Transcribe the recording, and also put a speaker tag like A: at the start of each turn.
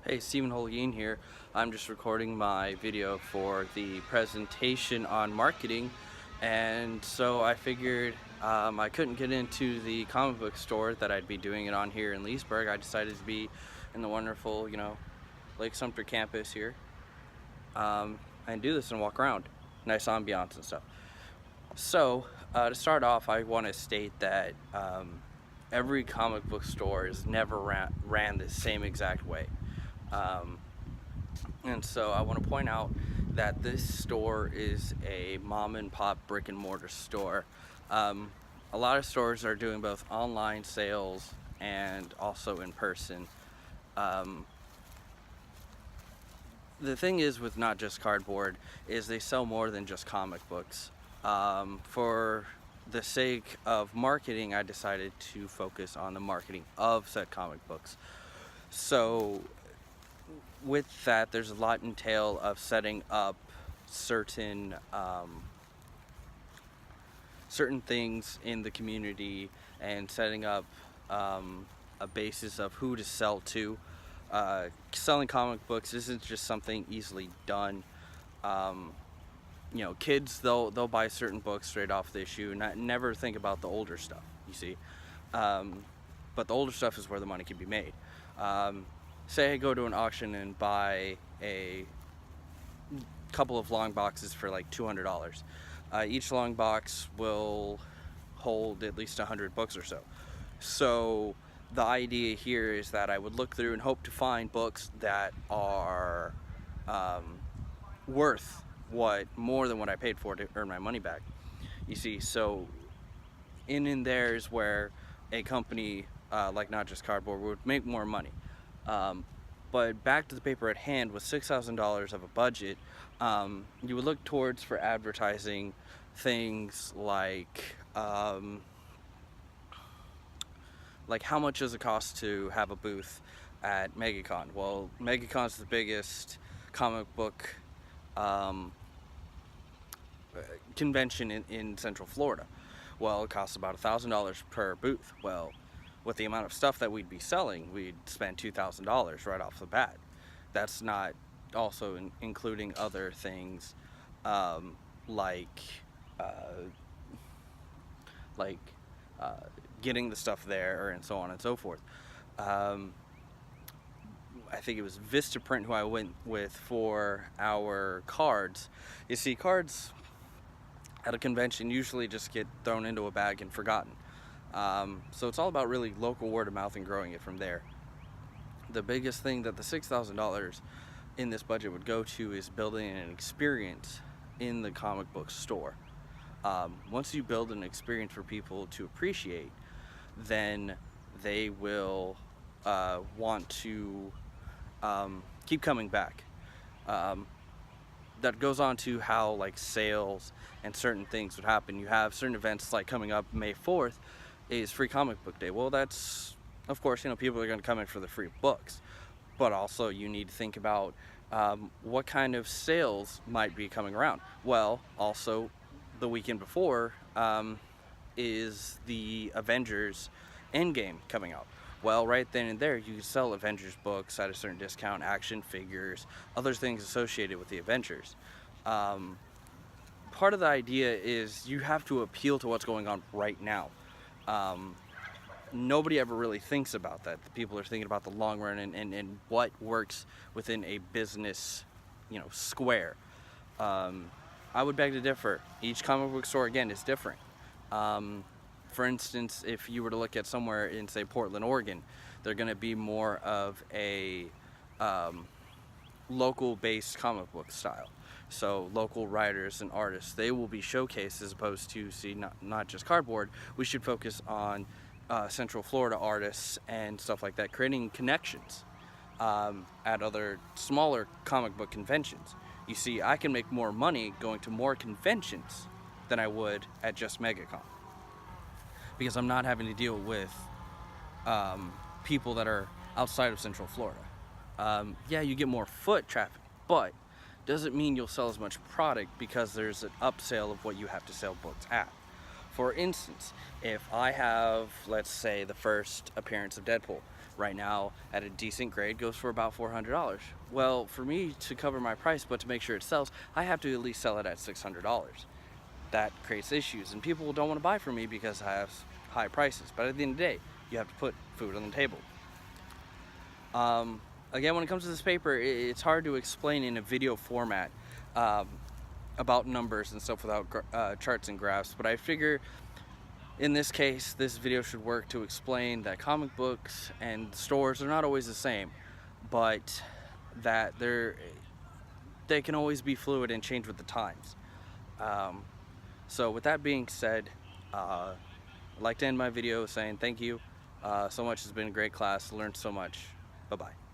A: Hey, Stephen Holguin here. I'm just recording my video for the presentation on marketing, and so I figured I couldn't get into the comic book store that I'd be doing it on here in Leesburg. I decided to be in the wonderful, Lake Sumter campus here, and do this and walk around. Nice ambiance and stuff. So, to start off, I want to state that every comic book store is never ran the same exact way. Um, and so I want to point out that this store is a mom and pop brick and mortar store. A lot of stores are doing both online sales and also in person. Um, the thing is with Not Just Cardboard is they sell more than just comic books. For the sake of marketing, I decided to focus on the marketing of said comic books. So with that, there's a lot entail of setting up certain certain things in the community and setting up a basis of who to sell to. Selling comic books isn't just something easily done. Kids, they'll buy certain books straight off the issue and never think about the older stuff, you see. But the older stuff is where the money can be made. Say I go to an auction and buy a couple of long boxes for like $200. Each long box will hold at least 100 books or so. So the idea here is that I would look through and hope to find books that are worth more than what I paid for to earn my money back. You see, so in there is where a company like Not Just Cardboard would make more money. But back to the paper at hand, with $6,000 of a budget, you would look towards for advertising things like how much does it cost to have a booth at MegaCon? Well, MegaCon's the biggest comic book convention in Central Florida. Well, it costs about $1,000 per booth. Well, with the amount of stuff that we'd be selling, we'd spend $2,000 right off the bat. That's not also including other things like getting the stuff there and so on and so forth. I think it was Vistaprint who I went with for our cards. You see, cards at a convention usually just get thrown into a bag and forgotten. So it's all about really local word of mouth and growing it from there. The biggest thing that the $6,000 in this budget would go to is building an experience in the comic book store. Once you build an experience for people to appreciate, then they will want to keep coming back. That goes on to how like sales and certain things would happen. You have certain events like coming up May 4th is Free Comic Book Day. Well, that's, of course, people are going to come in for the free books, but also you need to think about what kind of sales might be coming around. Well, also the weekend before is the Avengers Endgame coming out. Well, right then and there, you can sell Avengers books at a certain discount, action figures, other things associated with the Avengers. Part of the idea is you have to appeal to what's going on right now. Nobody ever really thinks about that. The people are thinking about the long run and what works within a business, square. I would beg to differ. Each comic book store, again, is different. For instance, if you were to look at somewhere in, say, Portland, Oregon, they're going to be more of a local-based comic book style. So local writers and artists, they will be showcased as opposed to, not just cardboard. We should focus on Central Florida artists and stuff like that, creating connections at other smaller comic book conventions. You see, I can make more money going to more conventions than I would at just MegaCon, because I'm not having to deal with people that are outside of Central Florida. Yeah, you get more foot traffic, but doesn't mean you'll sell as much product because there's an upsale of what you have to sell books at. For instance, if I have, let's say, the first appearance of Deadpool, right now at a decent grade goes for about $400. Well, for me to cover my price, but to make sure it sells, I have to at least sell it at $600. That creates issues, and people don't want to buy from me because I have high prices. But at the end of the day, you have to put food on the table. Again, when it comes to this paper, it's hard to explain in a video format about numbers and stuff without charts and graphs, but I figure in this case, this video should work to explain that comic books and stores are not always the same, but that they can always be fluid and change with the times. So with that being said, I'd like to end my video saying thank you so much. It's been a great class. Learned so much. Bye-bye.